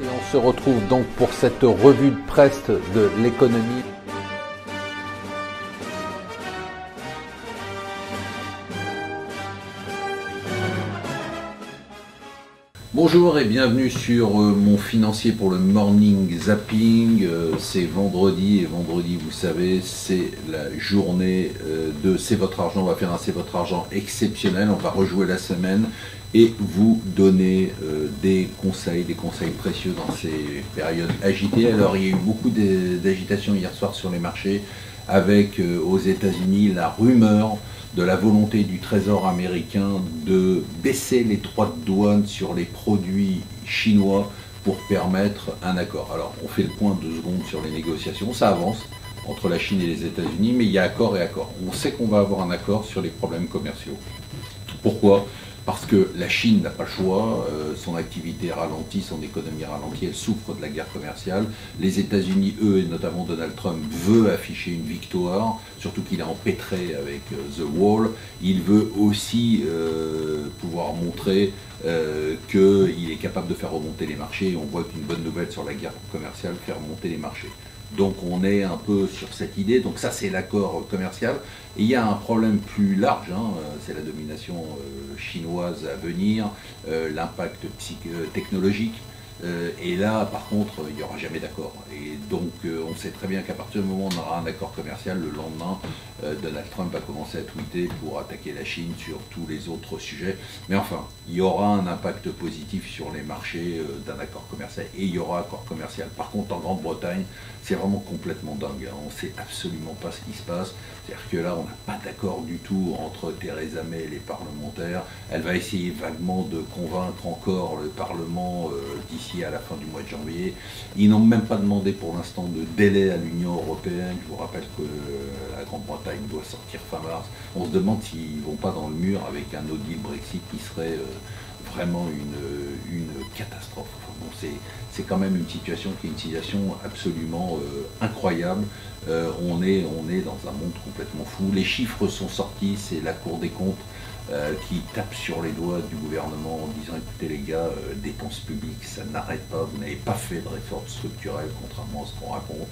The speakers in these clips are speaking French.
Et on se retrouve donc pour cette revue de presse de l'économie. Bonjour et bienvenue sur mon financier pour le morning zapping. C'est vendredi et vendredi, vous savez, c'est la journée de C'est votre argent. On va faire un C'est votre argent exceptionnel. On va rejouer la semaine et vous donner des conseils précieux dans ces périodes agitées. Alors il y a eu beaucoup d'agitation hier soir sur les marchés avec aux États-Unis la rumeur de la volonté du Trésor américain de baisser les droits de douane sur les produits chinois pour permettre un accord. Alors on fait le point 2 secondes sur les négociations, ça avance entre la Chine et les États-Unis, mais il y a accord et accord. On sait qu'on va avoir un accord sur les problèmes commerciaux. Pourquoi ? Parce que la Chine n'a pas le choix, son activité ralentit, son économie ralentit, elle souffre de la guerre commerciale. Les États-Unis, eux, et notamment Donald Trump, veut afficher une victoire, surtout qu'il est empêtré avec The Wall. Il veut aussi pouvoir montrer qu'il est capable de faire remonter les marchés. Et on voit qu'une bonne nouvelle sur la guerre commerciale fait remonter les marchés. Donc on est un peu sur cette idée, donc ça c'est l'accord commercial. Et il y a un problème plus large, c'est la domination chinoise à venir, l'impact technologique. Et là, par contre, il n'y aura jamais d'accord. Et donc, on sait très bien qu'à partir du moment où on aura un accord commercial, le lendemain, Donald Trump va commencer à tweeter pour attaquer la Chine sur tous les autres sujets. Mais enfin, il y aura un impact positif sur les marchés d'un accord commercial et il y aura accord commercial. Par contre, en Grande-Bretagne, c'est vraiment complètement dingue. On ne sait absolument pas ce qui se passe. C'est-à-dire que là, on n'a pas d'accord du tout entre Theresa May et les parlementaires. Elle va essayer vaguement de convaincre encore le Parlement d'ici à la fin du mois de janvier. Ils n'ont même pas demandé pour l'instant de délai à l'Union européenne. Je vous rappelle que la Grande-Bretagne doit sortir fin mars. On se demande s'ils ne vont pas dans le mur avec un no deal Brexit qui serait vraiment une catastrophe. Enfin, bon, c'est quand même une situation qui est une situation absolument incroyable. On est dans un monde complètement fou. Les chiffres sont sortis, c'est la Cour des comptes qui tape sur les doigts du gouvernement en disant écoutez les gars, dépenses publiques ça n'arrête pas, vous n'avez pas fait de réforme structurelle contrairement à ce qu'on raconte,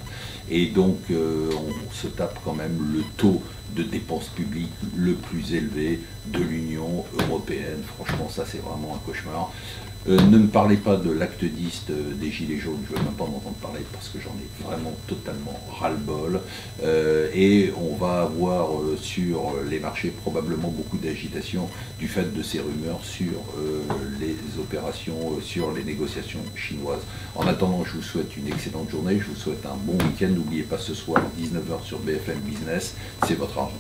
et donc on se tape quand même le taux de dépenses publiques le plus élevé de l'Union européenne. Franchement ça c'est vraiment un cauchemar. Ne me parlez pas de l'acte 10 des Gilets jaunes, je ne veux même pas m'entendre parler parce que j'en ai vraiment totalement ras-le-bol. Et on va avoir sur les marchés probablement beaucoup d'agitation du fait de ces rumeurs sur les opérations, sur les négociations chinoises. En attendant, je vous souhaite une excellente journée, je vous souhaite un bon week-end. N'oubliez pas ce soir, 19h sur BFM Business, c'est votre argent.